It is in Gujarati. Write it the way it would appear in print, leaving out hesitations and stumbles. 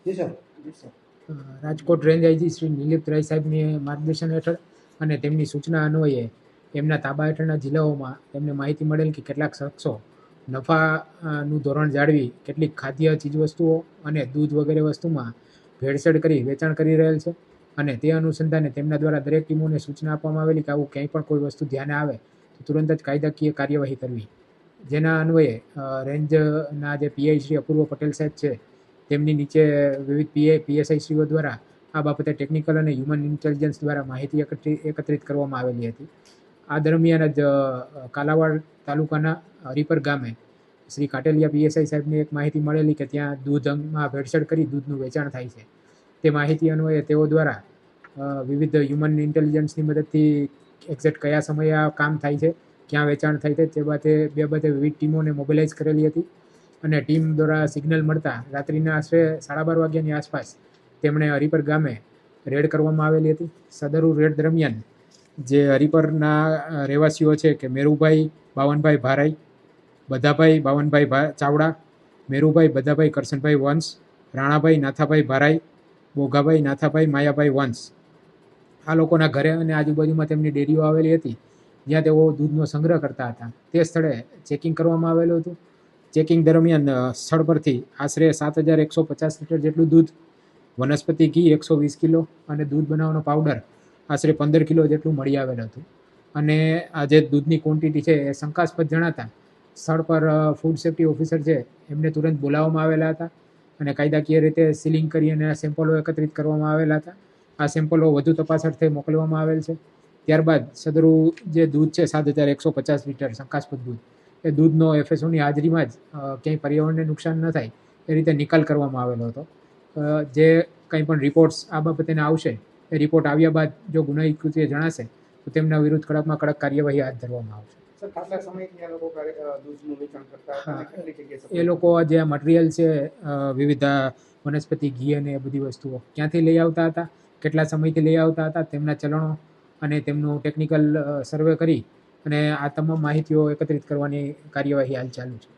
જી સર. જી sir. Rajkot range IG Shri Nilip Rai સાહેબની માર્ગદર્શન હેઠળ અને તેમની સૂચના અન્વયે એમના તાબા હેઠળના જિલ્લાઓમાં તેમને માહિતી મળેલ કે કેટલાક શખ્સો નફાનું ધોરણ જાળવી કેટલીક ખાદ્ય ચીજવસ્તુઓ અને દૂધ વગેરે વસ્તુમાં ભેળસેળ કરી વેચાણ કરી રહેલ છે અને તે અનુસંધાને તેમના દ્વારા દરેક ટીમોને સૂચના આપવામાં આવેલી કે આવું ક્યાંય પણ કોઈ વસ્તુ ધ્યાને આવે તો તુરંત જ કાયદાકીય કાર્યવાહી કરવી. જેના અન્વયે રેન્જના જે પીઆઈ શ્રી અપૂર્વ પટેલ સાહેબ છે તેમની નીચે વિવિધ પીએસઆઈ શ્રીઓ દ્વારા આ બાબતે ટેકનિકલ અને હ્યુમન ઇન્ટેલિજન્સ દ્વારા માહિતી એકત્રિત કરવામાં આવેલી હતી. આ દરમિયાન જ કાલાવાડ તાલુકાના હરિપર ગામે શ્રી કાટેલિયા પીએસઆઈ સાહેબને એક માહિતી મળેલી કે ત્યાં દૂધમાં ભેળસેળ કરી દૂધનું વેચાણ થાય છે. તે માહિતી અન્વયે તેઓ દ્વારા વિવિધ હ્યુમન ઇન્ટેલિજન્સની મદદથી એક્ઝેક્ટ કયા સમયે આ કામ થાય છે, ક્યાં વેચાણ થાય છે તે બાબતે વિવિધ ટીમોને મોબિલાઇઝ કરેલી હતી અને ટીમ દ્વારા સિગ્નલ મળતા રાત્રિના આશરે 12:30 વાગ્યાની આસપાસ તેમણે હરિપર ગામે રેડ કરવામાં આવેલી હતી. સદરુ રેડ દરમિયાન જે હરિપરના રહેવાસીઓ છે કે મેરુભાઈ બાવનભાઈ ભારાઈ, બધાભાઈ બાવનભાઈ ચાવડા, મેરુભાઈ બધાભાઈ કરશનભાઈ વંશ, રાણાભાઈ નાથાભાઈ ભારાઈ, બોઘાભાઈ નાથાભાઈ માયાભાઈ વંશ, આ લોકોના ઘરે અને આજુબાજુમાં તેમની ડેરીઓ આવેલી હતી જ્યાં તેઓ દૂધનો સંગ્રહ કરતા હતા. તે સ્થળે ચેકિંગ કરવામાં આવેલું હતું. ચેકિંગ દરમિયાન સ્થળ પરથી આશરે 7,150 લીટર જેટલું દૂધ, વનસ્પતિ ઘી 120 કિલો અને દૂધ બનાવવાનો પાવડર આશરે 15 કિલો જેટલું મળી આવેલ હતું. અને આ જે દૂધની ક્વોન્ટિટી છે એ શંકાસ્પદ જણાતા સ્થળ પર ફૂડ સેફ્ટી ઓફિસર છે એમને તુરંત બોલાવવામાં આવેલા હતા અને કાયદાકીય રીતે સીલિંગ કરી અને સેમ્પલો એકત્રિત કરવામાં આવેલા હતા. આ સેમ્પલો વધુ તપાસ અર્થે મોકલવામાં આવેલ છે. ત્યારબાદ સદરું જે દૂધ છે 7,150 લીટર શંકાસ્પદ દૂધ, એ દૂધનો એફએસઓની હાજરીમાં જ ક્યાંય પર્યાવરણને નુકસાન ન થાય એ રીતે નિકાલ કરવામાં આવેલો હતો. જે કંઈ પણ રિપોર્ટ્સ આ બાબતેના આવશે એ રિપોર્ટ આવ્યા બાદ જો ગુનાહિત કૃત્ય જણાશે તો તેમના વિરુદ્ધ કડકમાં કડક કાર્યવાહી હાથ ધરવામાં આવશે. સર, કેટલા સમયથી આ લોકો દૂધનું વેચાણ કરતા હતા અને કેટલી જગ્યાએ એ લોકો જે મટીરિયલ છે વિવિધ વનસ્પતિ ઘી અને એ બધી વસ્તુઓ ક્યાંથી લઈ આવતા હતા, કેટલા સમયથી લઈ આવતા હતા, તેમના ચલણો અને તેમનું ટેકનિકલ સર્વે કરી અને આ તમામ માહિતીઓ એકત્રિત કરવાની કાર્યવાહી હાલ ચાલુ છે.